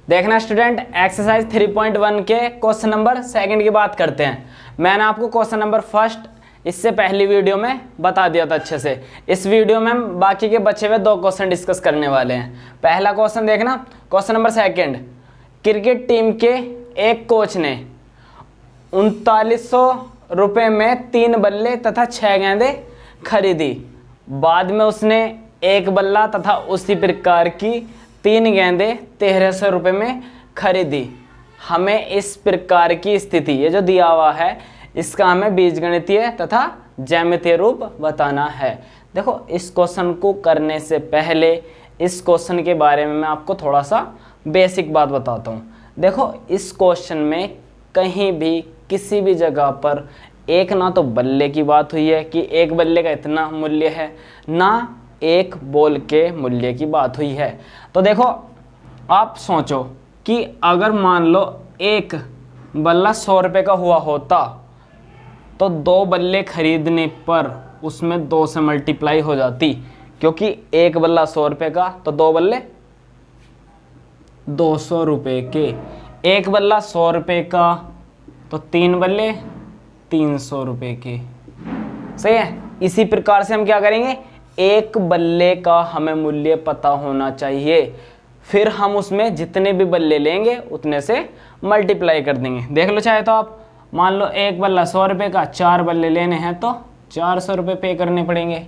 देखना student, exercise 3.1 के question number second की बात करते हैं। मैंने आपको क्वेश्चन नंबर फर्स्ट इससे पहली वीडियो में बता दिया था अच्छे से। इस वीडियो में हम बाकी के बचे हुए 2 क्वेश्चन डिस्कस करने वाले हैं। पहला क्वेश्चन देखना, question number second. Cricket team के एक कोच ने 3900 रुपये में 3 बल्ले तथा 6 गेंदें खरीदी। बाद में उसने एक बल्ला तथा उसी प्रकार की 3 गेंदें 1300 रुपये में खरीदी। हमें इस प्रकार की स्थिति, ये जो दिया हुआ है, इसका हमें बीजगणितीय तथा ज्यामितीय रूप बताना है। देखो, इस क्वेश्चन को करने से पहले इस क्वेश्चन के बारे में मैं आपको थोड़ा सा बेसिक बात बताता हूँ। देखो, इस क्वेश्चन में कहीं भी किसी भी जगह पर एक ना तो बल्ले की बात हुई है कि एक बल्ले का इतना मूल्य है, ना एक बॉल के मूल्य की बात हुई है। तो देखो, आप सोचो कि अगर मान लो एक बल्ला 100 रुपये का हुआ होता तो 2 बल्ले खरीदने पर उसमें 2 से मल्टीप्लाई हो जाती, क्योंकि एक बल्ला 100 रुपये का तो 2 बल्ले 200 रुपये के। एक बल्ला 100 रुपये का तो 3 बल्ले 300 रुपये के। सही है। इसी प्रकार से हम क्या करेंगे, एक बल्ले का हमें मूल्य पता होना चाहिए, फिर हम उसमें जितने भी बल्ले लेंगे उतने से मल्टीप्लाई कर देंगे। देख लो चाहे तो आप, मान लो एक बल्ला 100 रुपये का, 4 बल्ले लेने हैं तो 400 रुपये पे करने पड़ेंगे।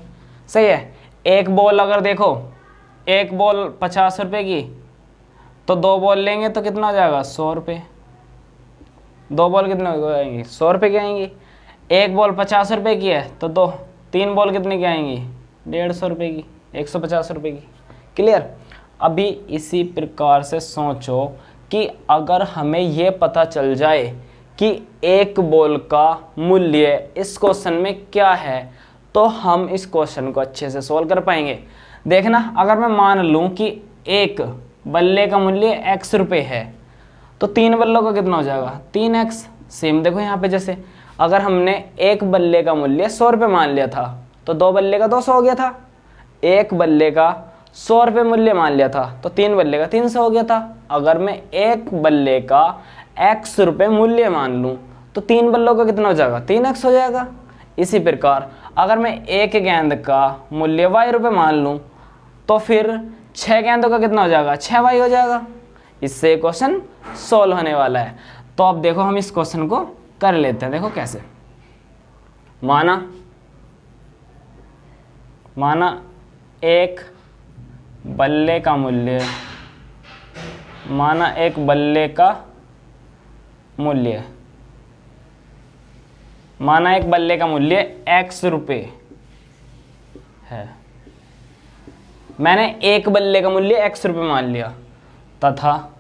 सही है। एक बॉल अगर देखो, एक बॉल 50 रुपये की, तो 2 बॉल लेंगे तो कितना हो जाएगा, 100 रुपये। 2 बॉल कितने हो आएंगी, 100 रुपये की आएंगी। एक बॉल 50 रुपये की है तो 3 बॉल कितने की आएंगी, 150 रुपये की, 150 रुपये की। क्लियर। अभी इसी प्रकार से सोचो कि अगर हमें ये पता चल जाए कि एक बॉल का मूल्य इस क्वेश्चन में क्या है, तो हम इस क्वेश्चन को अच्छे से सोल्व कर पाएंगे। देखना, अगर मैं मान लूँ कि एक बल्ले का मूल्य x रुपये है तो 3 बल्लों का कितना हो जाएगा, 3x। सेम देखो यहाँ पे, जैसे अगर हमने एक बल्ले का मूल्य 100 रुपये मान लिया था तो 2 बल्ले का 200 हो गया था। एक बल्ले का 100 रुपये मूल्य मान लिया था तो 3 बल्ले का 300 हो गया था। अगर मैं एक बल्ले का x रुपये मूल्य मान लूँ तो 3 बल्लों का कितना हो जाएगा, 3x हो जाएगा। इसी प्रकार अगर मैं एक गेंद का मूल्य y रुपये मान लूँ तो फिर 6 गेंदों का कितना हो जाएगा, 6y हो जाएगा। इससे क्वेश्चन सोल्व होने वाला है। तो अब देखो, हम इस क्वेश्चन को कर लेते हैं। देखो कैसे, माना एक बल्ले का मूल्य, एक बल्ले का मूल्य x रुपये है। मैंने एक बल्ले का मूल्य x रुपये मान लिया तथा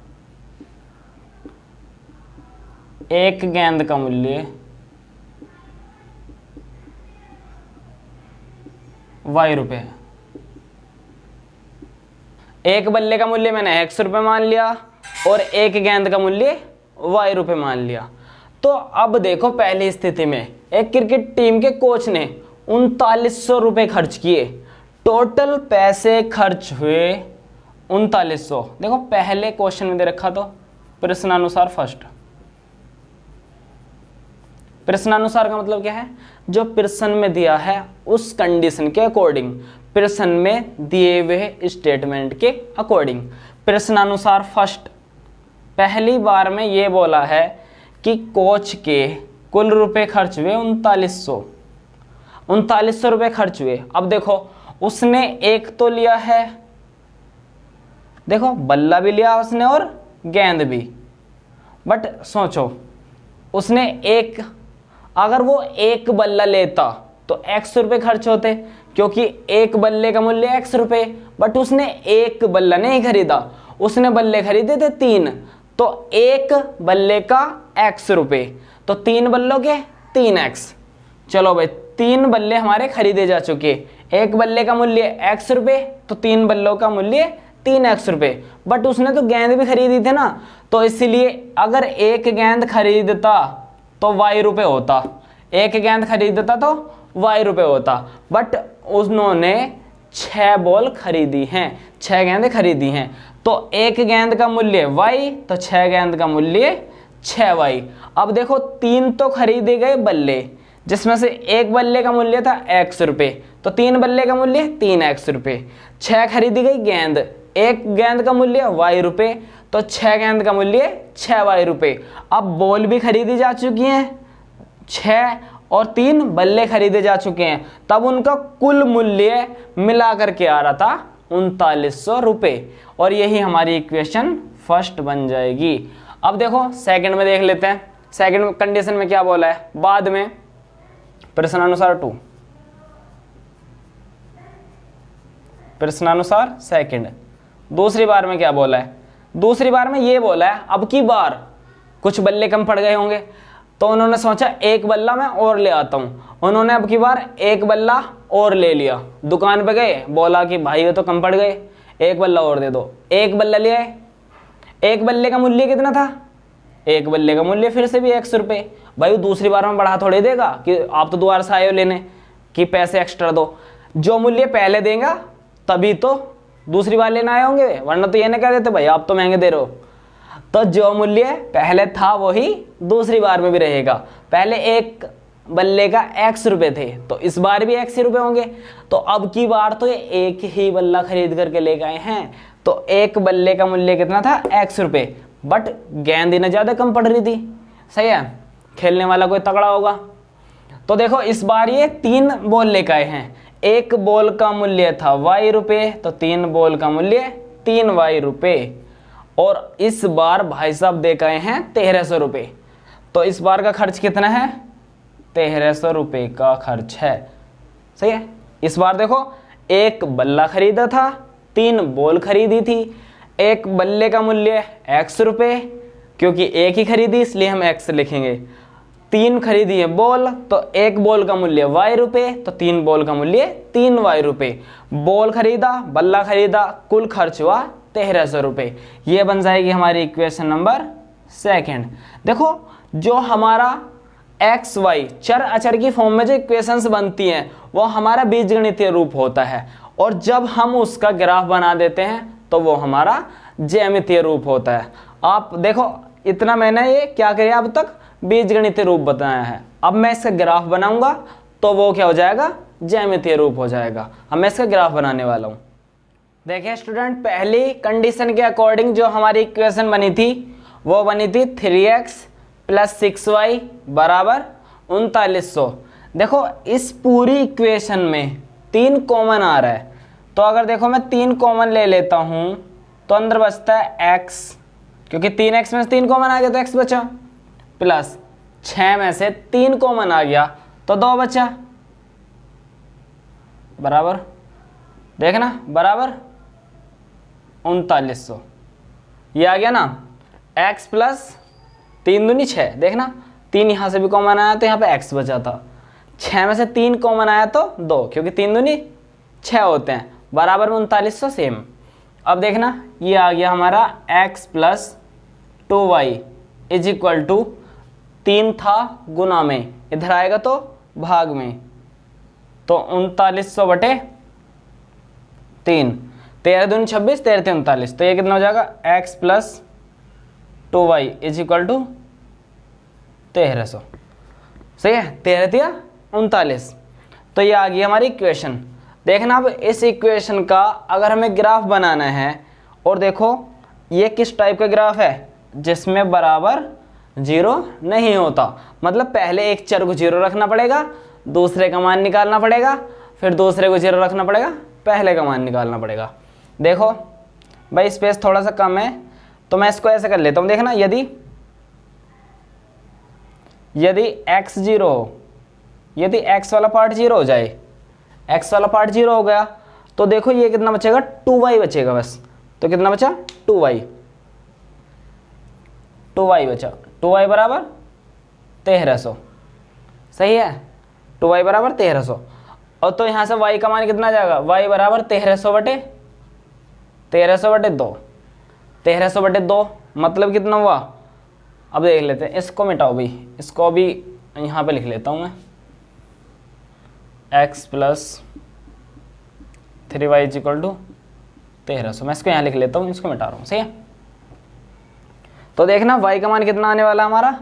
एक गेंद का मूल्य y रुपये है। एक बल्ले का मूल्य मैंने x रुपये मान लिया और एक गेंद का मूल्य y रुपये मान लिया। तो अब देखो, पहली स्थिति में एक क्रिकेट टीम के कोच ने 3900 रुपये खर्च किए। टोटल पैसे खर्च हुए 3900। देखो, पहले क्वेश्चन में दे रखा तो प्रश्नानुसार फर्स्ट। प्रश्नानुसार का मतलब क्या है, जो प्रश्न में दिया है उस कंडीशन के अकॉर्डिंग, प्रश्न में दिए हुए स्टेटमेंट के अकॉर्डिंग। प्रश्नानुसार फर्स्ट पहली बार में ये बोला है कि कोच के कुल रुपए खर्च हुए 3900 रुपये खर्च हुए। अब देखो, उसने एक तो लिया है, देखो बल्ला भी लिया उसने और गेंद भी। बट सोचो, उसने एक, अगर वो एक बल्ला लेता तो x रुपये खर्च होते, क्योंकि एक बल्ले का मूल्य x रुपये। बट उसने एक बल्ला नहीं खरीदा, उसने बल्ले खरीदे थे 3, तो एक बल्ले का x रुपये, तो 3 बल्लों के 3x। चलो भाई, 3 बल्ले हमारे खरीदे जा चुके। एक बल्ले का मूल्य x रुपये तो 3 बल्लों का मूल्य 3x रुपये। बट उसने तो गेंद भी खरीदी थी ना, तो इसलिए अगर एक गेंद खरीदता तो y रुपये होता, एक गेंद खरीदता तो y रुपये होता। बट उन्होंने 6 बॉल खरीदी हैं, 6 गेंद खरीदी हैं। तो एक गेंद का मूल्य y, तो 6 गेंद का मूल्य 6y। अब देखो 3 तो खरीदे गए बल्ले, जिसमें से एक बल्ले का मूल्य था x रुपए, तो 3 बल्ले का मूल्य 3x रुपए। 6 खरीदी गई गेंद, एक गेंद का मूल्य y रुपए, तो 6 गेंद का मूल्य 6y रुपए। अब बॉल भी खरीदी जा चुकी हैं, 6 और 3 बल्ले खरीदे जा चुके हैं, तब उनका कुल मूल्य मिला करके आ रहा था 3900 रुपए। और यही हमारी इक्वेशन फर्स्ट बन जाएगी। अब देखो सेकंड में देख लेते हैं, सेकंड कंडीशन में क्या बोला है। बाद में प्रश्नानुसार 2, प्रश्नानुसार सेकंड, दूसरी बार में क्या बोला है। दूसरी बार में ये बोला है अब की बार कुछ बल्ले कम पड़ गए होंगे, तो उन्होंने सोचा एक बल्ला मैं और ले आता हूँ। उन्होंने अब की बार एक बल्ला और ले लिया, दुकान पे गए, बोला कि भाई ये तो कम पड़ गए, एक बल्ला और दे दो। एक बल्ला ले आए, एक बल्ले का मूल्य कितना था, एक बल्ले का मूल्य फिर से भी x रुपए। भाई दूसरी बार में बढ़ा थोड़ी देगा कि आप तो दोबारा से आए हो लेने कि पैसे एक्स्ट्रा दो। जो मूल्य पहले देगा तभी तो दूसरी बार लेना आए होंगे, वरना तो ये ना कह देते भाई आप तो महंगे दे रहे हो। तो जो मूल्य पहले था वही दूसरी बार में भी रहेगा। पहले एक बल्ले का x रुपए थे, तो इस बार भी x ही रुपए होंगे। तो अब की बार तो ये एक ही बल्ला खरीद करके ले गए हैं, तो एक बल्ले का मूल्य कितना था x रुपए, बट गेंद इन्हें ज्यादा कम पड़ रही थी। सही है, खेलने वाला कोई तगड़ा होगा। तो देखो इस बार ये 3 बॉल लेकर आए हैं, एक बॉल का मूल्य था y रुपए, तो 3 बॉल का मूल्य 3y रुपए। और इस बार भाई साहब दे गए हैं 1300 रुपए, तो इस बार का खर्च कितना है, 1300 रुपए का खर्च है। सही है। इस बार देखो एक बल्ला खरीदा था, 3 बॉल खरीदी थी, एक बल्ले का मूल्य x रुपए, क्योंकि एक ही खरीदी इसलिए हम x लिखेंगे। 3 खरीदी है बॉल, तो एक बॉल का मूल्य y रुपए, तो 3 बॉल का मूल्य 3y रुपए। बॉल खरीदा, बल्ला खरीदा, कुल खर्च हुआ 1300 रुपए। ये बन जाएगी हमारी इक्वेशन नंबर सेकंड। देखो जो हमारा एक्स वाई चर अचर की फॉर्म में जो इक्वेशंस बनती हैं वो हमारा बीजगणितीय रूप होता है, और जब हम उसका ग्राफ बना देते हैं तो वो हमारा ज्यामितीय रूप होता है। आप देखो इतना मैंने ये क्या किया अब तक, बीजगणितीय रूप बताया है। अब मैं इसका ग्राफ बनाऊंगा तो वो क्या हो जाएगा, ज्यामितीय रूप हो जाएगा। अब मैं इसका ग्राफ बनाने वाला हूं। देखिए स्टूडेंट, पहली कंडीशन के अकॉर्डिंग जो हमारी इक्वेशन बनी थी वो बनी थी 3x + 6y बराबर 3900। देखो इस पूरी इक्वेशन में 3 कॉमन आ रहा है, तो अगर देखो मैं 3 कॉमन ले लेता हूं तो अंदर बचता है x, क्योंकि 3x में से 3 कॉमन आ गया तो x बचा, प्लस 6 में से 3 कॉमन आ गया तो 2 बचा, बराबर देखना बराबर 3900। ये आ गया ना, x प्लस 3 दूनी 6, देखना 3 यहाँ से भी कॉमन आया तो यहाँ पे x बचा था, 6 में से 3 कॉमन आया तो 2, क्योंकि 3 दूनी 6 होते हैं, बराबर में 3900 सेम। अब देखना ये आ गया हमारा x plus 2y is equal to 3 था गुना में, इधर आएगा तो भाग में, तो 3900 बटे 3, 13 दूनी 26, 13 3 39, तो ये कितना हो जाएगा x plus 2y is equal to 1300। सही है, 13 या 39, तो ये आ गई हमारी इक्वेशन। देखना अब इस इक्वेशन का अगर हमें ग्राफ बनाना है, और देखो ये किस टाइप का ग्राफ है, जिसमें बराबर 0 नहीं होता, मतलब पहले एक चर को 0 रखना पड़ेगा, दूसरे का मान निकालना पड़ेगा, फिर दूसरे को 0 रखना पड़ेगा, पहले का मान निकालना पड़ेगा। देखो भाई स्पेस थोड़ा सा कम है तो मैं इसको ऐसे कर लेता हूँ। देखना यदि x 0 हो, यदि x वाला पार्ट 0 हो जाए, x वाला पार्ट 0 हो गया तो देखो ये कितना बचेगा, 2y बचेगा बस। तो कितना बचा, 2y बचा, 2y बराबर 1300। सही है, 2y बराबर 1300। और तो यहाँ से y का मान कितना आ जाएगा, y बराबर 1300 बटे 2, 1300 बटे 2 मतलब कितना हुआ। अब देख लेते हैं, इसको मिटाओ भाई, इसको भी यहाँ पे लिख लेता हूँ मैं, x plus 3y is equal to 1300। मैं इसको यहाँ लिख लेता हूँ, इसको मिटा रहा हूँ, सही है। तो देखना y का मान कितना आने वाला है हमारा,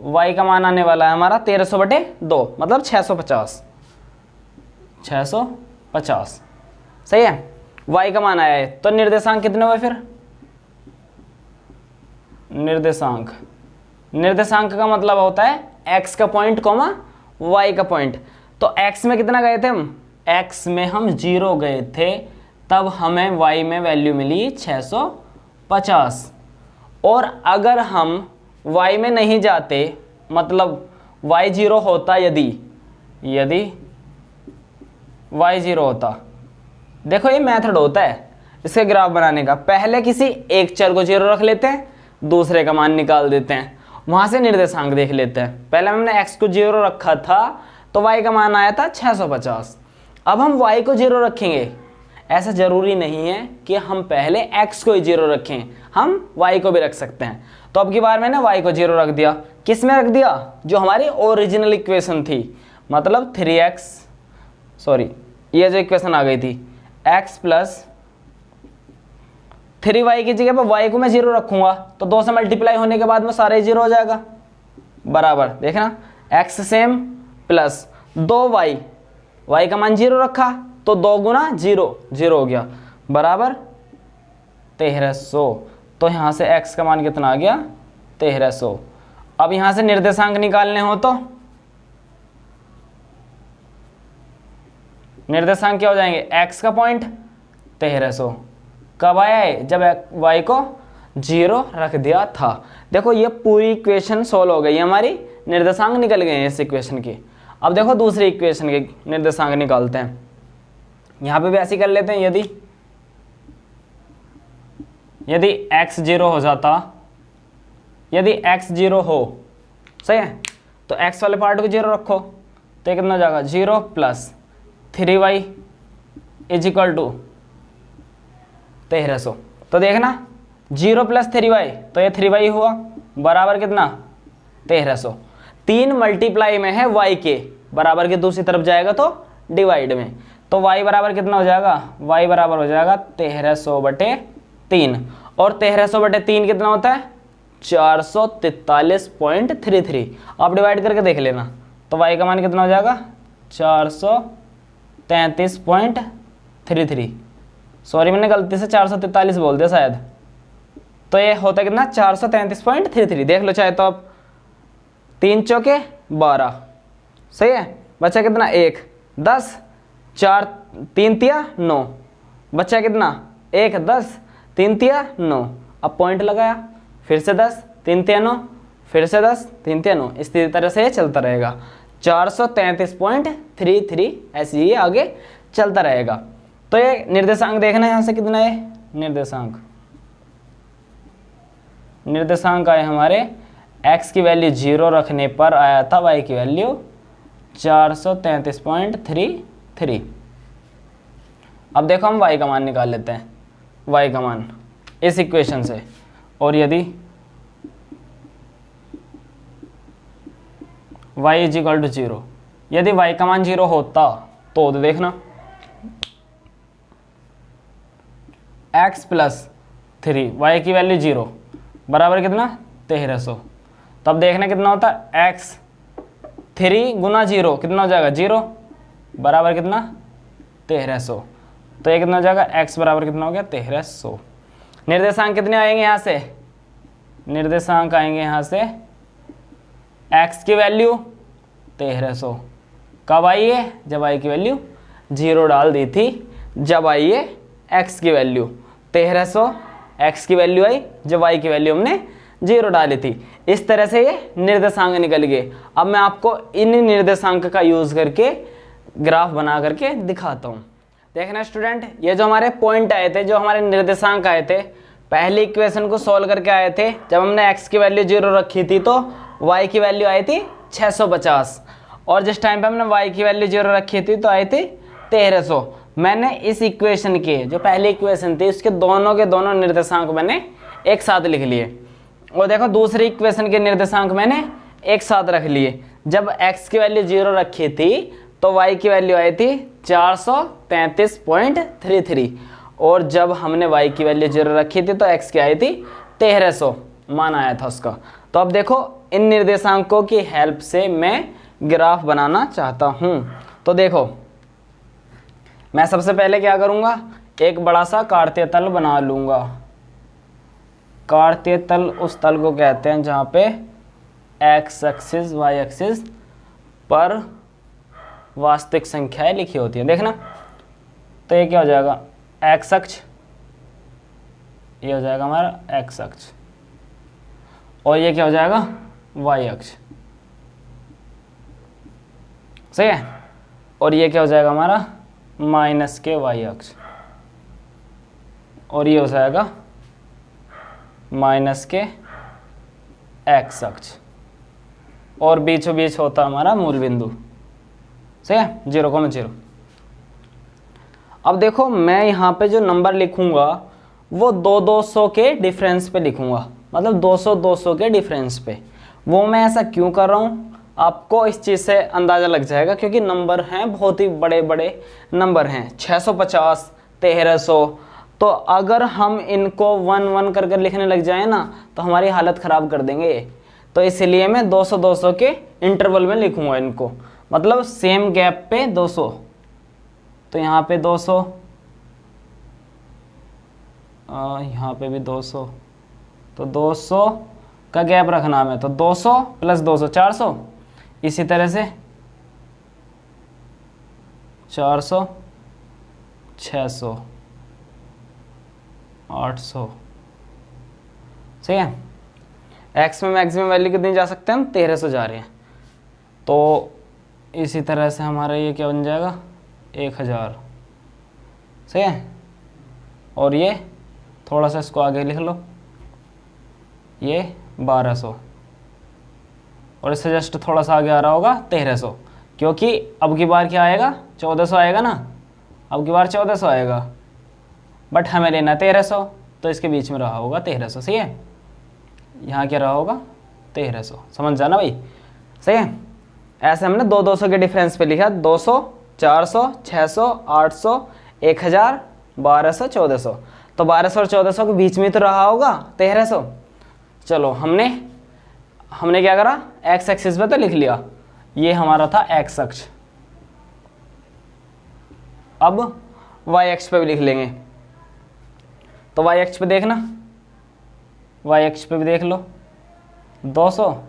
y का मान आने वाला है हमारा 1300/2 मतलब 650, 650, सही है। y का मान आया है, तो निर्देशांक कितने हुए फिर, निर्देशांक, निर्देशांक का मतलब होता है x का पॉइंट कॉमा y का पॉइंट। तो x में कितना गए थे हम, x में हम 0 गए थे, तब हमें y में वैल्यू मिली 650। और अगर हम y में नहीं जाते, मतलब y 0 होता, यदि y 0 होता, देखो ये मेथड होता है इसके ग्राफ बनाने का। पहले किसी एक चर को 0 रख लेते हैं, दूसरे का मान निकाल देते हैं, वहां से निर्देशांक देख लेते हैं। पहले हमने x को 0 रखा था तो y का मान आया था 650। अब हम y को 0 रखेंगे, ऐसा जरूरी नहीं है कि हम पहले x को ही 0 रखें, हम y को भी रख सकते हैं। तो अब की बार मैंने y को 0 रख दिया, किस में रख दिया, जो हमारी ओरिजिनल इक्वेशन थी, मतलब 3x, सॉरी ये जो इक्वेशन आ गई थी, x प्लस 3y की जगह पर y को मैं 0 रखूंगा, तो 2 से मल्टीप्लाई होने के बाद में सारे 0 हो जाएगा, बराबर देखना x same plus 2y, y का मान 0 रखा तो 2 गुना 0, 0 हो गया, बराबर 1300। तो यहाँ से x का मान कितना आ गया, 1300। अब यहाँ से निर्देशांक निकालने हो तो निर्देशांक क्या हो जाएंगे, x का पॉइंट 1300 कब आया है, जब y को 0 रख दिया था। देखो ये पूरी इक्वेशन सोल्व हो गई, हमारी निर्देशांक निकल गए हैं इस इक्वेशन के। अब देखो दूसरी इक्वेशन के निर्देशांक निकालते हैं, यहाँ पे भी ऐसे कर लेते हैं। यदि x 0 हो जाता, यदि x 0 हो, सही है, तो x वाले पार्ट को 0 रखो, तो कितना हो जाएगा, 0 plus 3y is equal to 1300। तो देखना 0 प्लस 3y, तो ये 3y हुआ, बराबर कितना 1300। 3 मल्टीप्लाई में है y के, बराबर के दूसरी तरफ जाएगा तो डिवाइड में, तो y बराबर कितना हो जाएगा, y बराबर हो जाएगा 1300/3। और 1300/3 कितना होता है, 443.33। आप डिवाइड करके देख लेना, तो y का मान कितना हो जाएगा, 433.33। सॉरी मैंने गलती से 443 बोल दिया शायद, तो ये होता है कितना 433.33। देख लो चाहे तो आप, 3 चौके 12, सही है, बचा कितना 1, 10, 4 3 तिया 9, बचा कितना 1 10, 3 तिया 9। अब पॉइंट लगाया, फिर से 10, 3 तिया 9, फिर से 10, 3 तिया 9, इस तरह से ये चलता रहेगा। 433.33 ऐसे ही आगे चलता रहेगा। तो ये निर्देशांक देखना है यहाँ से कितना है, निर्देशांक आए हमारे, x की वैल्यू 0 रखने पर आया था y की वैल्यू 433.33। अब देखो हम y का मान निकाल लेते हैं, y का मान इस इक्वेशन से। और यदि y इज इक्वल टू 0, यदि y का मान 0 होता तो देखना x प्लस 3, y की वैल्यू 0, बराबर कितना 1300। तब देखना कितना होता है, x 3 गुना 0 कितना हो जाएगा, 0, बराबर कितना 1300। तो ये कितना हो जाएगा, x बराबर कितना हो गया 1300। निर्देशांक कितने आएंगे यहाँ से, निर्देशांक आएंगे यहाँ से, x की वैल्यू 1300 कब आई है, जब y की वैल्यू 0 डाल दी थी, जब आई है x की वैल्यू 1300, x की वैल्यू आई जब y की वैल्यू हमने 0 डाली थी। इस तरह से ये निर्देशांक निकल गए। अब मैं आपको इन निर्देशांक का यूज करके ग्राफ बना करके दिखाता हूँ। देखना स्टूडेंट, ये जो हमारे पॉइंट आए थे, जो हमारे निर्देशांक आए थे, पहली इक्वेशन को सॉल्व करके आए थे। जब हमने x की वैल्यू 0 रखी थी तो y की वैल्यू आई थी 650, और जिस टाइम पे हमने y की वैल्यू 0 रखी थी तो आई थी 1300। मैंने इस इक्वेशन के जो पहली इक्वेशन थी उसके दोनों के दोनों निर्देशांक मैंने एक साथ लिख लिए, और देखो दूसरी इक्वेशन के निर्देशांक मैंने एक साथ रख लिए। जब x की वैल्यू 0 रखी थी तो y की वैल्यू आई थी 433.33, और जब हमने y की वैल्यू 0 रखी थी तो x की आई थी 1300 मान आया था उसका। तो अब देखो इन निर्देशांकों की हेल्प से मैं ग्राफ बनाना चाहता हूं। तो देखो मैं सबसे पहले क्या करूंगा, एक बड़ा सा काटतीय तल बना लूंगा। काटतीय तल उस तल को कहते हैं जहां पे x एक्सिस y एक्सिस पर वास्तविक संख्याएं लिखी होती है। देखना, तो ये क्या हो जाएगा, x अक्ष, ये हो जाएगा हमारा x अक्ष, और ये क्या हो जाएगा, y अक्ष। सही है। और ये क्या हो जाएगा हमारा माइनस के y अक्ष, और ये हो जाएगा माइनस के x अक्ष, और बीचों बीच होता हमारा मूल बिंदु। सही है, 0,0। अब देखो मैं यहाँ पे जो नंबर लिखूंगा वो 200 के डिफरेंस पे लिखूंगा, मतलब 200 के डिफरेंस पे। वो मैं ऐसा क्यों कर रहा हूँ आपको इस चीज़ से अंदाज़ा लग जाएगा, क्योंकि नंबर हैं बहुत ही बड़े बड़े नंबर हैं, 650, 1300। तो अगर हम इनको 1 करके लिखने लग जाए ना तो हमारी हालत ख़राब कर देंगे ये। तो इसलिए मैं 200 के इंटरवल में लिखूंगा इनको, मतलब सेम गैप पे 200। तो यहाँ पे 200, यहाँ पे भी 200, तो 200 का गैप रखना हमें। तो 200 + 200 400, इसी तरह से 400, 600, 800। सही है। x में मैक्सिमम वैल्यू कितनी जा सकते हैं हम, 1300 जा रहे हैं। तो इसी तरह से हमारा ये क्या बन जाएगा, 1000। सही है। और ये थोड़ा सा इसको आगे लिख लो, ये 1200, और इससे जस्ट थोड़ा सा आगे आ रहा होगा 1300, क्योंकि अब की बार क्या आएगा, 1400 आएगा ना, अब की बार 1400 आएगा, बट हमें लेना 1300, तो इसके बीच में रहा होगा 1300। सही है, यहाँ क्या रहा होगा 1300, समझ जाना भाई। सही है। ऐसे हमने 200 के डिफरेंस पे लिखा, 200, 400, 600, 800, 1000, 1200, 1400। तो 1200 और 1400 के बीच में तो रहा होगा 1300। चलो हमने क्या करा, x एक्सिस पे तो लिख लिया, ये हमारा था x अक्ष। अब y अक्ष पे भी लिख लेंगे। तो y अक्ष पे देखना, y अक्ष पे भी देख लो, 200,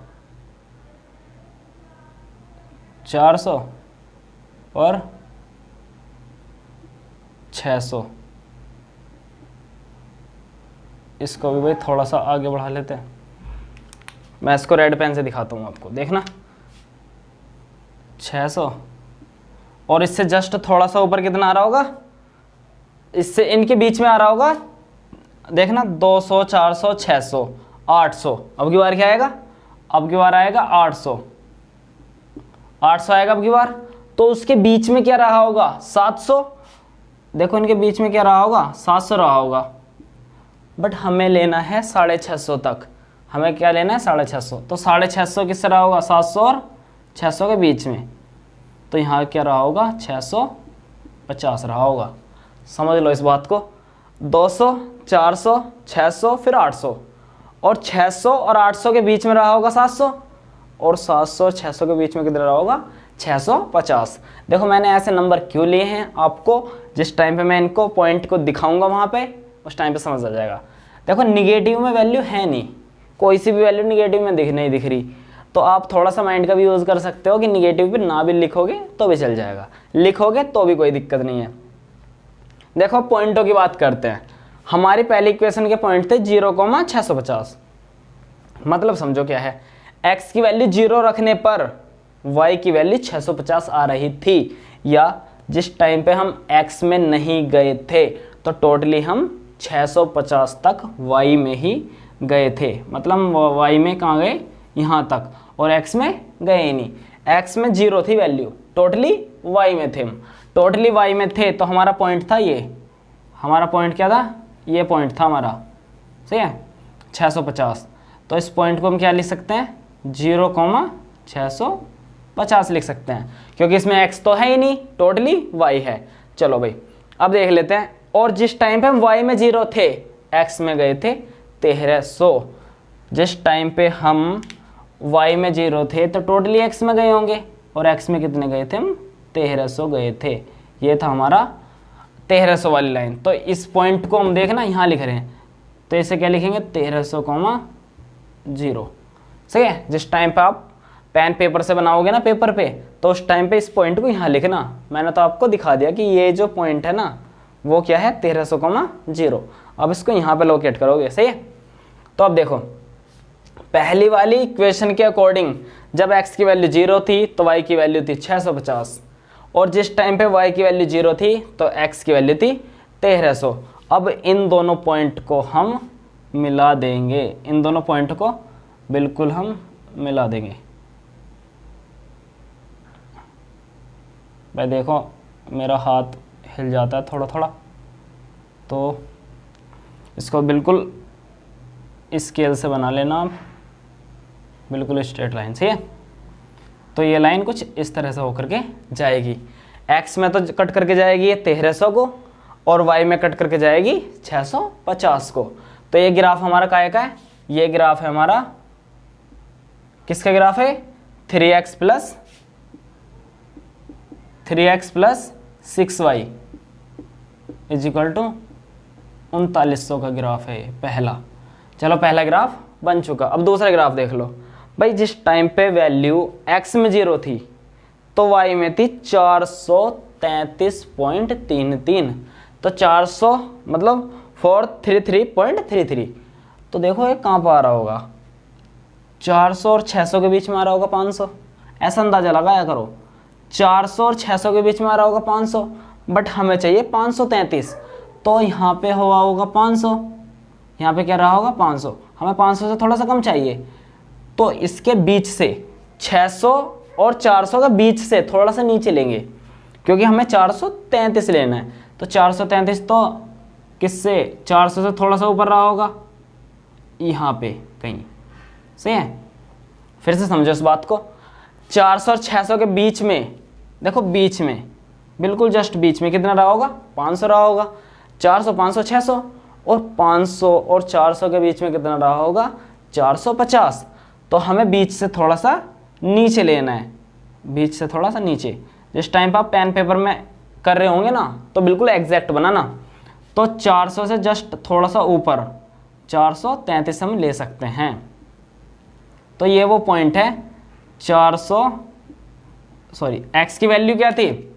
400 और 600। इसको भी भाई थोड़ा सा आगे बढ़ा लेते हैं, मैं इसको रेड पेन से दिखाता हूँ आपको। देखना 600, और इससे जस्ट थोड़ा सा ऊपर कितना आ रहा होगा, इससे इनके बीच में आ रहा होगा। देखना 200, 400, 600, 800। अब की बार क्या आएगा, अब की बार आएगा 800 आएगा अब की बार। तो उसके बीच में क्या रहा होगा, 700। देखो इनके बीच में क्या रहा होगा, 700 रहा होगा, बट हमें लेना है 650 तक। हमें क्या लेना है, 650। तो 650 किससे रहा होगा, 700 और 600 के बीच में। तो यहाँ क्या रहा होगा, 650 रहा होगा। समझ लो इस बात को, 200, 400, 600, फिर 800, और 600 और 800 के बीच में रहा होगा 700, और 700 और 600 के बीच में कितना रहा होगा, 650। देखो मैंने ऐसे नंबर क्यों लिए हैं, आपको जिस टाइम पे मैं इनको पॉइंट को दिखाऊंगा वहाँ पे, उस टाइम पे समझ आ जाएगा। देखो निगेटिव में वैल्यू है नहीं, कोई सी भी वैल्यू निगेटिव में नहीं दिख रही, तो आप थोड़ा सा माइंड का भी यूज़ कर सकते हो कि निगेटिव पे ना भी लिखोगे तो भी चल जाएगा, लिखोगे तो भी कोई दिक्कत नहीं है। देखो पॉइंटों की बात करते हैं। हमारी पहली इक्वेशन के पॉइंट थे 0,650। मतलब समझो क्या है, x की वैल्यू 0 रखने पर y की वैल्यू 650 आ रही थी, या जिस टाइम पे हम x में नहीं गए थे तो टोटली हम 650 तक y में ही गए थे। मतलब y में कहाँ गए, यहाँ तक, और x में गए ही नहीं। x में 0 थी वैल्यू, टोटली y में थे हम, टोटली y में थे। तो हमारा पॉइंट था ये, हमारा पॉइंट क्या था, ये पॉइंट था हमारा। सही है, 650। तो इस पॉइंट को हम क्या लिख सकते हैं, 0,650। 50 लिख सकते हैं, क्योंकि इसमें x तो है ही नहीं, टोटली y है। चलो भाई अब देख लेते हैं। और जिस टाइम पे हम y में 0 थे, x में गए थे 1300। जिस टाइम पे हम y में 0 थे तो टोटली x में गए होंगे, और x में कितने गए थे हम? 1300 गए थे। ये था हमारा 1300 वाली लाइन। तो इस पॉइंट को हम देखना यहाँ लिख रहे हैं, तो इसे क्या लिखेंगे? 1300,0। सही है। जिस टाइम पे आप पेन पेपर से बनाओगे ना पेपर पे, तो उस टाइम पे इस पॉइंट को यहाँ लिखना। मैंने तो आपको दिखा दिया कि ये जो पॉइंट है ना वो क्या है? 1300,0। अब इसको यहाँ पे लोकेट करोगे। सही है। तो अब देखो, पहली वाली इक्वेशन के अकॉर्डिंग जब x की वैल्यू 0 थी तो y की वैल्यू थी 650, और जिस टाइम पे y की वैल्यू 0 थी तो x की वैल्यू थी 1300। अब इन दोनों पॉइंट को हम मिला देंगे, इन दोनों पॉइंट को बिल्कुल हम मिला देंगे। भाई देखो मेरा हाथ हिल जाता है थोड़ा थोड़ा, तो इसको बिल्कुल स्केल से बना लेना आप, बिल्कुल स्ट्रेट लाइन से। तो ये लाइन कुछ इस तरह से होकर के जाएगी। x में तो कट करके जाएगी 1300 को, और y में कट करके जाएगी 650 को। तो ये ग्राफ हमारा काहे का है? ये ग्राफ है हमारा, किसका ग्राफ है? 3x plus 6y is equal to 3900 का ग्राफ है ये पहला। चलो पहला ग्राफ बन चुका। अब दूसरा ग्राफ देख लो भाई। जिस टाइम पे वैल्यू x में 0 थी तो y में थी 433.33, तो 400 मतलब 433.33। तो देखो ये कहाँ पर आ रहा होगा? 400 और 600 के बीच में आ रहा होगा 500, ऐसा अंदाजा लगाया करो। 400 और 600 के बीच में आ रहा होगा 500, बट हमें चाहिए 533, तो यहाँ पे हुआ होगा 500, यहाँ पे क्या रहा होगा? 500। हमें 500 से थोड़ा सा कम चाहिए, तो इसके बीच से 600 और 400 का बीच से थोड़ा सा नीचे लेंगे, क्योंकि हमें 433 लेना है। तो 433 तो किससे? 400 से थोड़ा सा ऊपर रहा होगा, यहाँ पे कहीं। सही है। फिर से समझो इस बात को। 400 और 600 के बीच में, देखो बीच में, बिल्कुल जस्ट बीच में कितना रहा होगा? 500 रहा होगा। 400 500 600, और 500 और 400 के बीच में कितना रहा होगा? 450। तो हमें बीच से थोड़ा सा नीचे लेना है, बीच से थोड़ा सा नीचे। जिस टाइम पर आप पेन पेपर में कर रहे होंगे ना, तो बिल्कुल एग्जैक्ट बनाना। तो 400 से जस्ट थोड़ा सा ऊपर 433 हम ले सकते हैं। तो ये वो पॉइंट है 400, x की वैल्यू क्या थी?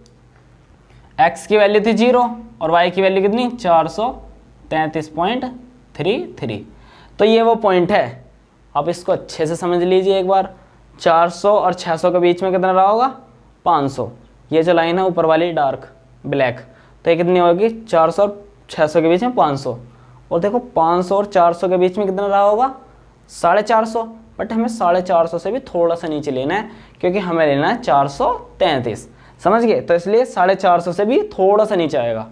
x की वैल्यू थी 0, और y की वैल्यू कितनी? 433.33। तो ये वो पॉइंट है। आप इसको अच्छे से समझ लीजिए एक बार। 400 और 600 के बीच में कितना रहा होगा? 500। ये जो लाइन है ऊपर वाली डार्क ब्लैक, तो ये कितनी होगी? 400 और 600 के बीच में 500। और देखो 500 और 400 के बीच में कितना रहा होगा? 450। बट हमें 450 से भी थोड़ा सा नीचे लेना है, क्योंकि हमें लेना है 433। समझ गए? तो इसलिए 450 से भी थोड़ा सा नीचे आएगा।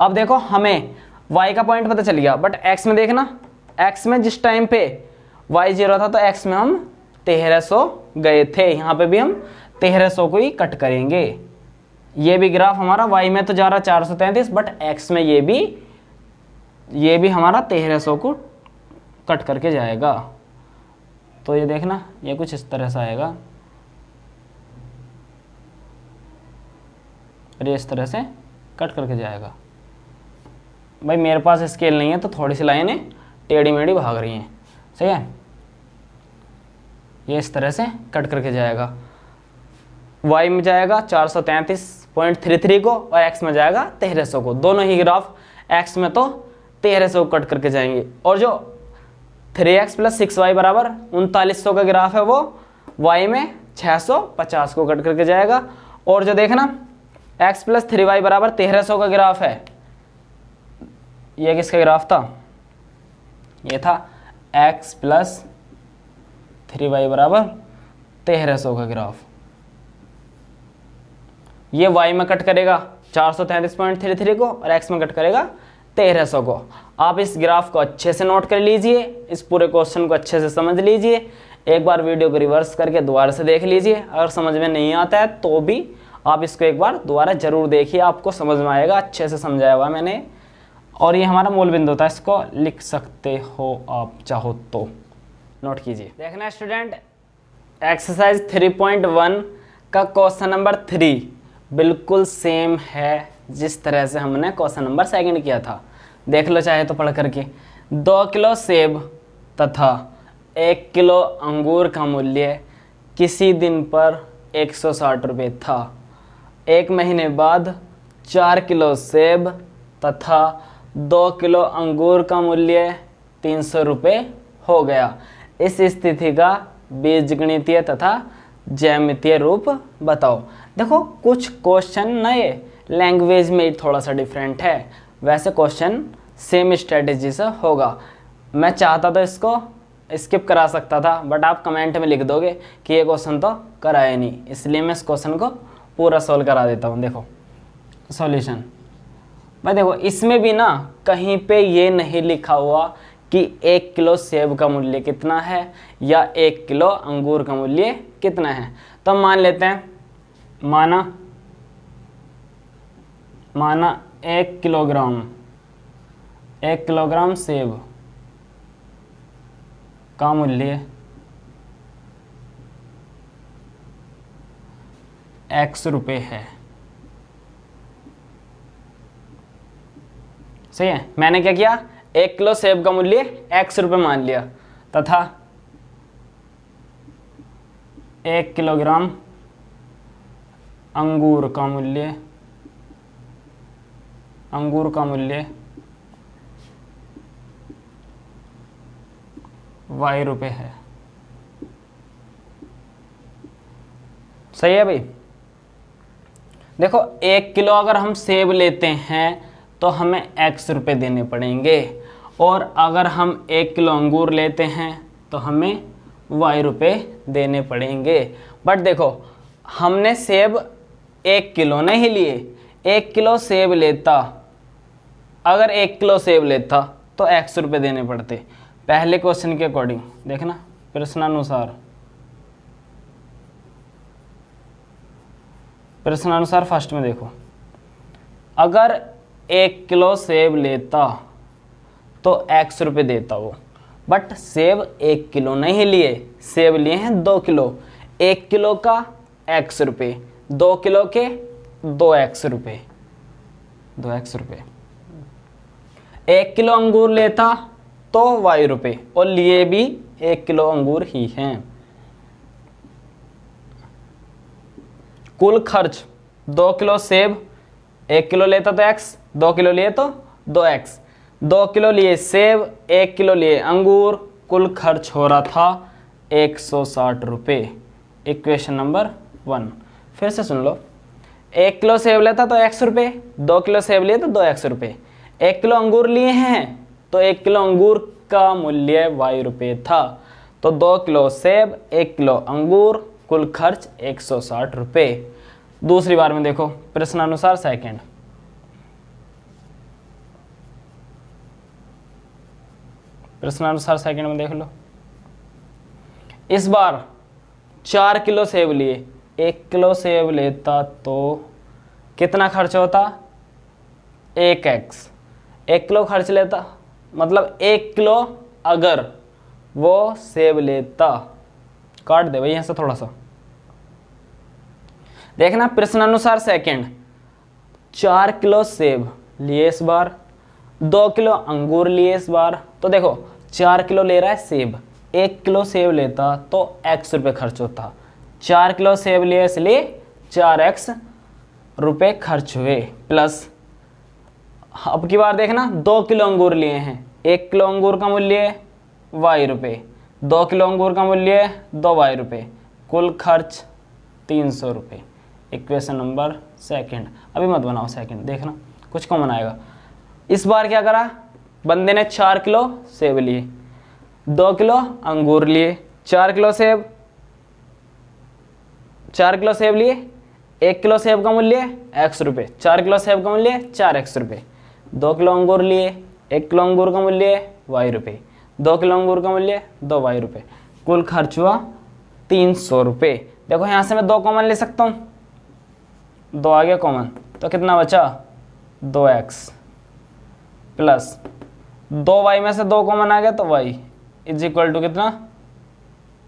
अब देखो हमें y का पॉइंट पता चल गया, बट x में देखना। x में जिस टाइम पे y 0 था तो x में हम 1300 गए थे, यहाँ पे भी हम 1300 को ही कट करेंगे। ये भी ग्राफ हमारा y में तो जा रहा 433, बट x में ये भी हमारा 1300 को कट करके जाएगा। तो ये देखना, ये कुछ इस तरह से आएगा, और ये इस तरह से कट करके जाएगा। भाई मेरे पास स्केल नहीं है, तो थोड़ी सी लाइनें टेढ़ी मेढ़ी भाग रही हैं। सही है। ये इस तरह से कट करके जाएगा। y में जाएगा 433.33 को, और x में जाएगा 1300 को। दोनों ही ग्राफ x में तो 1300 को कट करके जाएंगे, और जो 3x प्लस 6y बराबर 3900 का ग्राफ है वो y में 650 को कट करके जाएगा। और जो देखना x प्लस 3y बराबर 1300 का ग्राफ है, ये किसका ग्राफ था? ये था x प्लस 3y बराबर 1300 का ग्राफ। ये y में कट करेगा 433.33 को, और x में कट करेगा 1300 को। आप इस ग्राफ को अच्छे से नोट कर लीजिए, इस पूरे क्वेश्चन को अच्छे से समझ लीजिए। एक बार वीडियो को रिवर्स करके दोबारा से देख लीजिए। अगर समझ में नहीं आता है तो भी आप इसको एक बार दोबारा जरूर देखिए, आपको समझ में आएगा, अच्छे से समझाया हुआ मैंने। और ये हमारा मूल बिंदु था, इसको लिख सकते हो आप चाहो तो, नोट कीजिए। देखना स्टूडेंट, एक्सरसाइज 3.1 का क्वेश्चन नंबर 3 बिल्कुल सेम है जिस तरह से हमने क्वेश्चन नंबर 2 किया था। देख लो चाहे तो पढ़ करके। 2 किलो सेब तथा 1 किलो अंगूर का मूल्य किसी दिन पर 160 रुपये था। 1 महीने बाद 4 किलो सेब तथा 2 किलो अंगूर का मूल्य 300 रुपये हो गया। इस स्थिति का बीजगणितीय तथा ज्यामितीय रूप बताओ। देखो कुछ क्वेश्चन नए लैंग्वेज में थोड़ा सा डिफरेंट है, वैसे क्वेश्चन सेम स्ट्रेटेजी से होगा। मैं चाहता तो इसको स्किप करा सकता था, बट आप कमेंट में लिख दोगे कि ये क्वेश्चन तो कराया नहीं, इसलिए मैं इस क्वेश्चन को पूरा सॉल्व करा देता हूँ। देखो सॉल्यूशन, भाई देखो इसमें भी ना कहीं पे ये नहीं लिखा हुआ कि 1 किलो सेब का मूल्य कितना है या 1 किलो अंगूर का मूल्य कितना है। तो मान लेते हैं, माना 1 किलोग्राम सेब का मूल्य X रुपये है। सही है, मैंने क्या किया, 1 किलो सेब का मूल्य X रुपये मान लिया तथा 1 किलोग्राम अंगूर का मूल्य Y रुपये है। सही है भाई। देखो 1 किलो अगर हम सेब लेते हैं तो हमें X रुपये देने पड़ेंगे, और अगर हम 1 किलो अंगूर लेते हैं तो हमें Y रुपये देने पड़ेंगे। बट देखो हमने सेब 1 किलो नहीं लिए, 1 किलो सेब लेता, अगर 1 किलो सेब लेता तो X रुपये देने पड़ते पहले क्वेश्चन के अकॉर्डिंग। देखना प्रश्नानुसार फर्स्ट में देखो, अगर 1 किलो सेब लेता तो X रुपये देता वो, बट सेब 1 किलो नहीं लिए, सेब लिए हैं 2 किलो। 1 किलो का X रुपये, 2 किलो के 2X रुपये, 2X रुपये। 1 किलो अंगूर लेता तो Y रुपये, और लिए भी 1 किलो अंगूर ही हैं। कुल खर्च 2 किलो सेब, 1 किलो लेता तो X, 2 किलो लिए तो 2X, 2 किलो लिए सेब, 1 किलो लिए अंगूर, कुल खर्च हो रहा था 160 रुपये। इक्वेशन नंबर 1 फिर से सुन लो, 1 किलो सेब लेता तो X रुपये, 2 किलो सेब लिए तो 2X रुपये, 1 किलो अंगूर लिए हैं तो 1 किलो अंगूर का मूल्य Y रुपये था। तो 2 किलो सेब, 1 किलो अंगूर, कुल खर्च 160 रुपये। दूसरी बार में देखो, प्रश्नानुसार सेकंड, में देख लो। इस बार 4 किलो सेब लिए, 1 किलो सेब लेता तो कितना खर्च होता, 1x। 1 किलो खर्च लेता मतलब 1 किलो अगर वो सेब लेता, काट दे भाई यहाँ से थोड़ा सा। देखना प्रश्नानुसार सेकंड, 4 किलो सेब लिए इस बार, 2 किलो अंगूर लिए इस बार। तो देखो 4 किलो ले रहा है सेब, 1 किलो सेब लेता तो X रुपये खर्च होता। 4 किलो सेब लिए इसलिए 4X रुपये खर्च हुए, प्लस अब की बार देखना 2 किलो अंगूर लिए हैं, 1 किलो अंगूर का मूल्य Y रुपये, 2 किलो अंगूर का मूल्य 2Y रुपये, कुल खर्च 300 रुपये। Equation number second. अभी मत बनाओ सेकंड, देखना कुछ कॉमन आएगा। इस बार क्या करा, बंदे ने 4 किलो सेब लिए, 2 किलो अंगूर लिए, 4 किलो सेब लिए, 1 किलो सेब का मूल्य X रुपये, 4 किलो सेब का मूल्य 4X रुपये, 2 किलो अंगूर लिए, 1 किलो अंगूर का मूल्य Y रुपये, 2 किलो अंगूर का मूल्य 2Y रुपये, कुल खर्च हुआ 300 रुपये। देखो यहाँ से मैं 2 कॉमन ले सकता हूँ, 2 आ गया कॉमन, तो कितना बचा 2x प्लस 2y में से 2 कॉमन आ गया तो y इज इक्वल टू कितना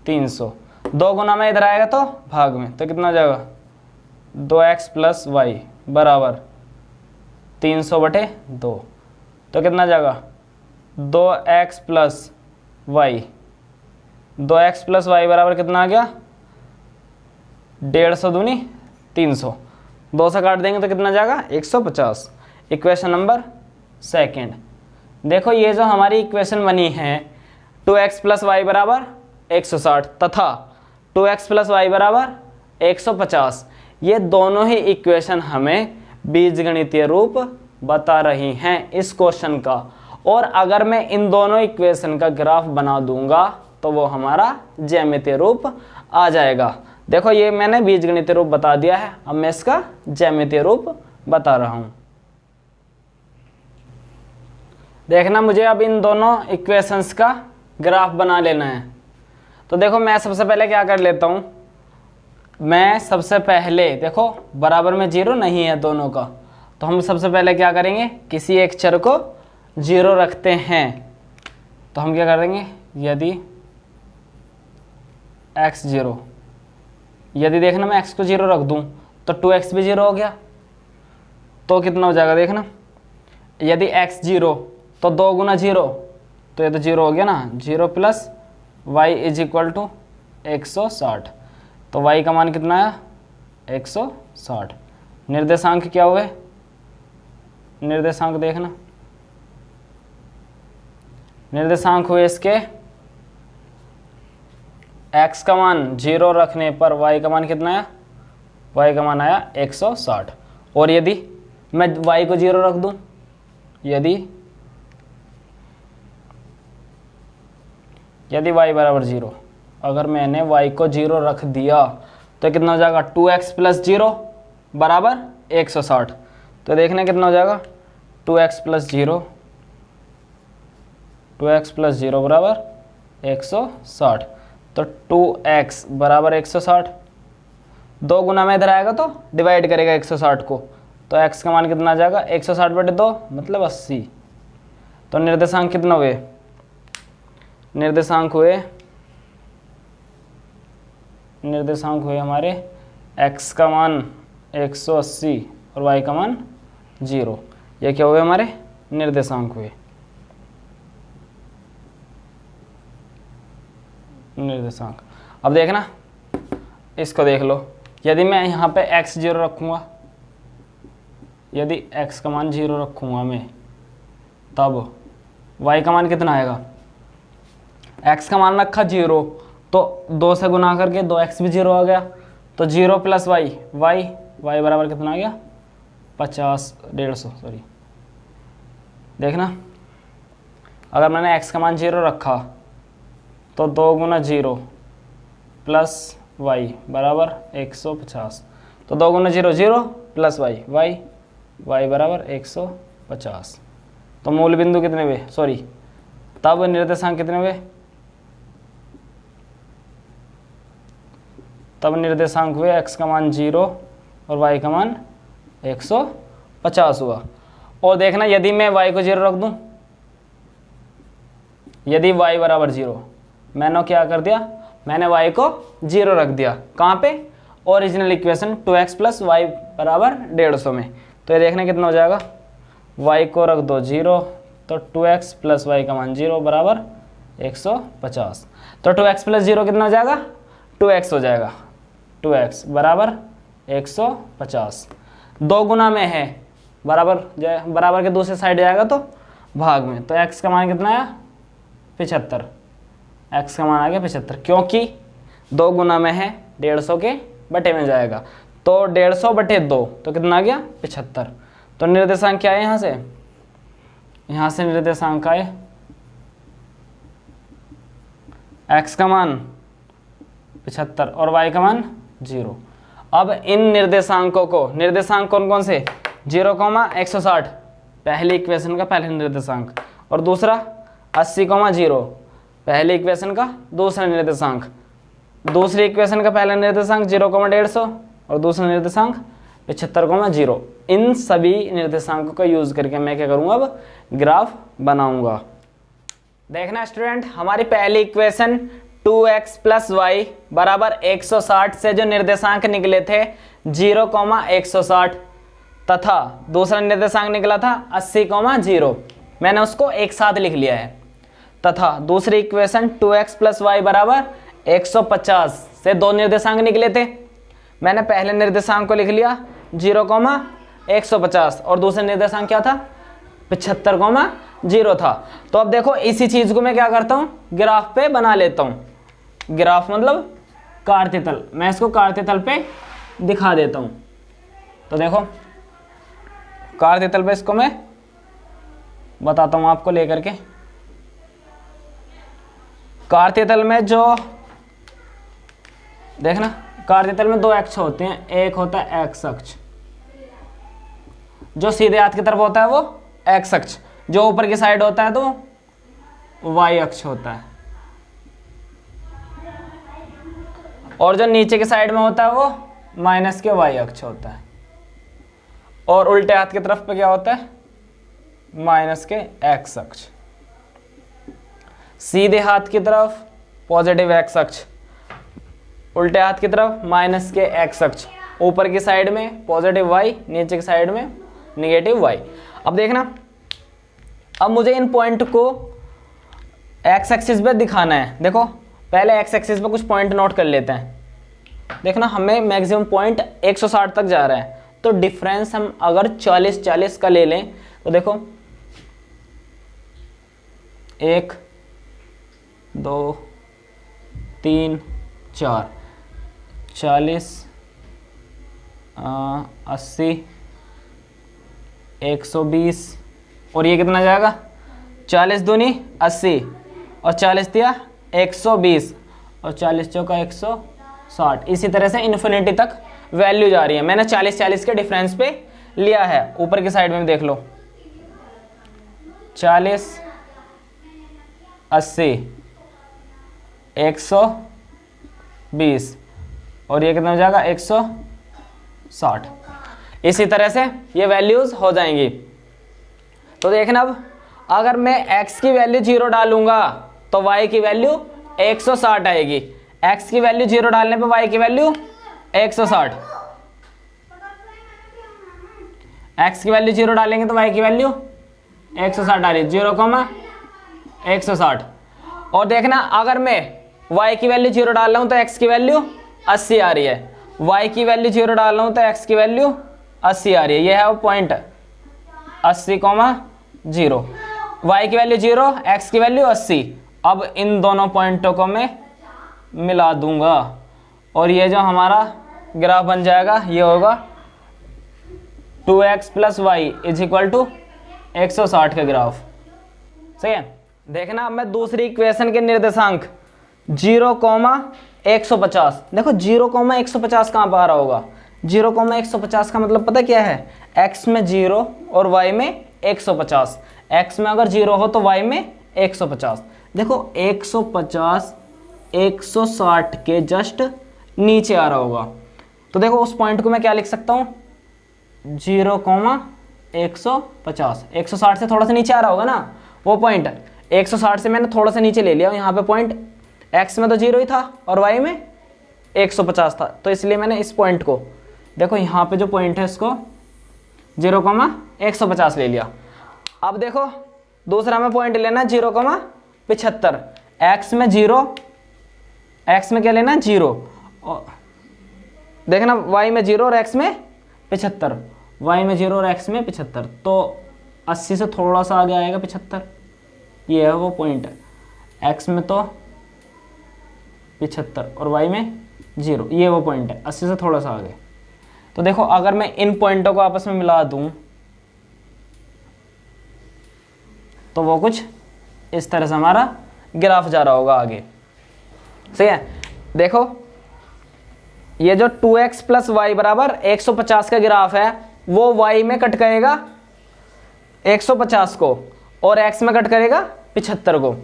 300। 2 गुना में इधर आएगा तो भाग में, तो कितना हो जाएगा 2x प्लस वाई बराबर 300/2, तो कितना जाएगा 2x plus Y, 2x plus Y बराबर कितना आ गया 150 दूनी 300, 2 से काट देंगे तो कितना जाएगा 150। Equation number second. देखो ये जो हमारी इक्वेशन बनी है 2x प्लस वाई बराबर 160 तथा 2x प्लस वाई बराबर 150, ये दोनों ही इक्वेशन हमें बीजगणितीय रूप बता रही हैं इस क्वेश्चन का। और अगर मैं इन दोनों इक्वेशन का ग्राफ बना दूंगा तो वो हमारा ज्यामितीय रूप आ जाएगा। देखो ये मैंने बीजगणितीय रूप बता दिया है, अब मैं इसका ज्यामितीय रूप बता रहा हूं। देखना मुझे अब इन दोनों इक्वेशंस का ग्राफ बना लेना है। तो देखो मैं सबसे पहले क्या कर लेता हूं, मैं सबसे पहले देखो बराबर में 0 नहीं है दोनों का, तो हम सबसे पहले क्या करेंगे किसी एक चर को 0 रखते हैं। तो हम क्या कर देंगे यदि x 0, यदि देखना मैं x को 0 रख दूं तो 2x भी 0 हो गया, तो कितना हो जाएगा देखना, यदि x 0 तो 2 गुना 0, तो ये तो 0 हो गया ना, 0 plus y is equal to 160, तो y का मान कितना आया 160। निर्देशांक क्या हुए, निर्देशांक देखना, निर्देशांक हुए इसके x का मान 0 रखने पर y का मान कितना आया, y का मान आया 160। और यदि मैं y को 0 रख दूं, यदि y बराबर 0, अगर मैंने y को 0 रख दिया तो कितना हो जाएगा 2x प्लस 0 बराबर 160। तो देखने कितना हो जाएगा 2x प्लस 0, 2x प्लस 0 बराबर 160, तो 2x बराबर 160, 2 गुना में इधर आएगा तो डिवाइड करेगा 160 को, तो x का मान कितना आ जाएगा 160/2 मतलब 80। तो निर्देशांक कितना हुए, निर्देशांक हुए हमारे x का मान 180 और y का मान 0, ये क्या हुए हमारे निर्देशांक हुए। निर्देशांक अब देखना इसको देख लो, यदि मैं यहाँ पे x 0 रखूँगा, यदि x का मान 0 रखूँगा मैं, तब y का मान कितना आएगा, x का मान रखा 0 तो 2 से गुना करके 2x भी 0 आ गया, तो 0 प्लस y बराबर कितना आ गया 150 सॉरी। देखना अगर मैंने x का मान 0 रखा तो 2 गुना 0 प्लस y बराबर 150, तो 2 गुना 0 0 प्लस y बराबर 150। तो मूल बिंदु कितने हुए, सॉरी तब निर्देशांक कितने हुए, तब निर्देशांक हुए x का मान 0 और y का मान 150 हुआ। और देखना यदि मैं y को 0 रख दूं, यदि y बराबर 0, मैंने क्या कर दिया, मैंने y को 0 रख दिया कहाँ पे, original equation 2x plus Y बराबर 150 में। तो ये देखना कितना हो जाएगा, y को रख दो 0 तो 2x प्लस वाई का मान 0 बराबर 150। तो 2x प्लस 0 कितना हो जाएगा 2x हो जाएगा, 2x बराबर 150। 2 गुना में है बराबर के दूसरे साइड जाएगा तो भाग में, तो x का मान कितना आया 75, x का मान आ गया 75, क्योंकि 2 गुना में है 150 के बटे में जाएगा, तो 150/2 तो कितना आ गया 75। तो निर्देशांक क्या है यहाँ से निर्देशांक आए x का मान 75 और y का मान 0। अब इन निर्देशांकों को, निर्देशांक कौन कौन से 0, 160 पहली इक्वेशन का पहले निर्देशांक, और दूसरा 80, 0 पहले इक्वेशन का दूसरा निर्देशांक, दूसरी इक्वेशन का पहला निर्देशांक 0,150 और दूसरा निर्देशांक 75,0। इन सभी निर्देशांकों का यूज करके मैं क्या करूंगा, अब ग्राफ बनाऊंगा। देखना स्टूडेंट, हमारी पहली इक्वेशन 2x + y बराबर 160 से जो निर्देशांक निकले थे 0,160 तथा दूसरा निर्देशांक निकला था 80,0, मैंने उसको एक साथ लिख लिया है। तथा दूसरी इक्वेशन 2x + y बराबर 150 से दो निर्देशांक निकले थे, मैंने पहले निर्देशांक को लिख लिया 0,150 और दूसरा निर्देशांक क्या था, 75,0 था। तो अब देखो इसी चीज को मैं क्या करता हूं, ग्राफ पे बना लेता हूं। ग्राफ मतलब कार्तीतल, मैं इसको कार्तीतल पे दिखा देता हूं। तो देखो कार्तीतल पे इसको मैं बताता हूं आपको लेकर के। कार्तीतल में जो देखना, कार्तीतल में दो अक्ष होते हैं, एक होता है एक्स अक्ष, जो सीधे हाथ की तरफ होता है वो एक्स अक्ष, जो ऊपर की साइड होता है तो वाई अक्ष होता है, और जो नीचे की साइड में होता है वो माइनस के वाई अक्ष होता है, और उल्टे हाथ की तरफ पे क्या होता है, माइनस के एक्स अक्ष। सीधे हाथ की तरफ पॉजिटिव एक्स अक्ष, उल्टे हाथ की तरफ माइनस के एक्स अक्ष, ऊपर की साइड में पॉजिटिव वाई, नीचे की साइड में नेगेटिव वाई। अब देखना, अब मुझे इन पॉइंट को एक्स एक्सिस पे दिखाना है। देखो पहले एक्स एक्सिस पे कुछ पॉइंट नोट कर लेते हैं। देखना हमें मैक्सिमम पॉइंट 160 तक जा रहा है, तो डिफरेंस हम अगर 40-40 का ले लें तो देखो 1 2 3 4 40 80 120 और ये कितना जाएगा, 40 दूनी 80 और 40 दिया 120 और 40 चौका 160। इसी तरह से इन्फिनिटी तक वैल्यू जा रही है। मैंने 40-40 के डिफरेंस पे लिया है। ऊपर की साइड में देख लो 40 80 120 और ये कितना हो जाएगा 160। इसी तरह से ये वैल्यूज हो जाएंगी। तो देखना, अब अगर मैं x की वैल्यू 0 डालूंगा तो y की वैल्यू 160 आएगी। x की वैल्यू 0 डालने पे y की वैल्यू 160, x की वैल्यू 0 डालेंगे तो y की वैल्यू 160 आ रही है, 0,160। और देखना अगर मैं y की वैल्यू 0 डाल रहा हूं तो x की वैल्यू 80 आ रही है, y की वैल्यू 0 डाल रहा हूं तो x की वैल्यू 80 आ रही है। ये है वो पॉइंट 80,0, y की वैल्यू 0, x की वैल्यू 80। अब इन दोनों पॉइंटों को मैं मिला दूंगा और ये जो हमारा ग्राफ बन जाएगा ये होगा 2x + y = 160 का ग्राफ। सही है। देखना अब मैं दूसरी इक्वेशन के निर्देशांक 0,150, देखो 0,150 कहाँ पर आ रहा होगा। 0,150 का मतलब पता क्या है, x में 0 और y में 150। x में अगर 0 हो तो y में 150। देखो 150 160 के जस्ट नीचे आ रहा होगा। तो देखो उस पॉइंट को मैं क्या लिख सकता हूँ, 0,150। 160 से थोड़ा सा नीचे आ रहा होगा ना वो पॉइंट, 160 से मैंने थोड़ा सा नीचे ले लिया। यहाँ पे पॉइंट x में तो 0 ही था और y में 150 था, तो इसलिए मैंने इस पॉइंट को, देखो यहाँ पे जो पॉइंट है इसको 0,150 ले लिया। अब देखो दूसरा में पॉइंट लेना 0,75। x में 0, x में क्या लेना 0, और देखना y में 0 और x में 75, y में 0 और x में 75, तो 80 से थोड़ा सा आगे आएगा 75। ये है वो पॉइंट, x में तो 75 और y में 0, ये वो पॉइंट है 80 से थोड़ा सा आगे। तो देखो अगर मैं इन पॉइंटों को आपस में मिला दूं तो वो कुछ इस तरह से हमारा ग्राफ जा रहा होगा आगे। सही है। देखो ये जो 2x + y = 150 का ग्राफ है वो y में कट करेगा 150 को और x में कट करेगा 75 को,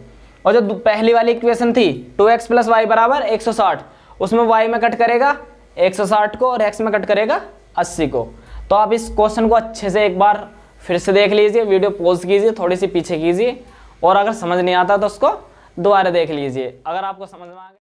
और जो पहली वाली इक्वेशन थी 2x प्लस वाई बराबर 160, उसमें y में कट करेगा 160 को और x में कट करेगा 80 को। तो आप इस क्वेश्चन को अच्छे से एक बार फिर से देख लीजिए, वीडियो पॉज कीजिए, थोड़ी सी पीछे कीजिए, और अगर समझ नहीं आता तो उसको दोबारा देख लीजिए। अगर आपको समझ में आ गया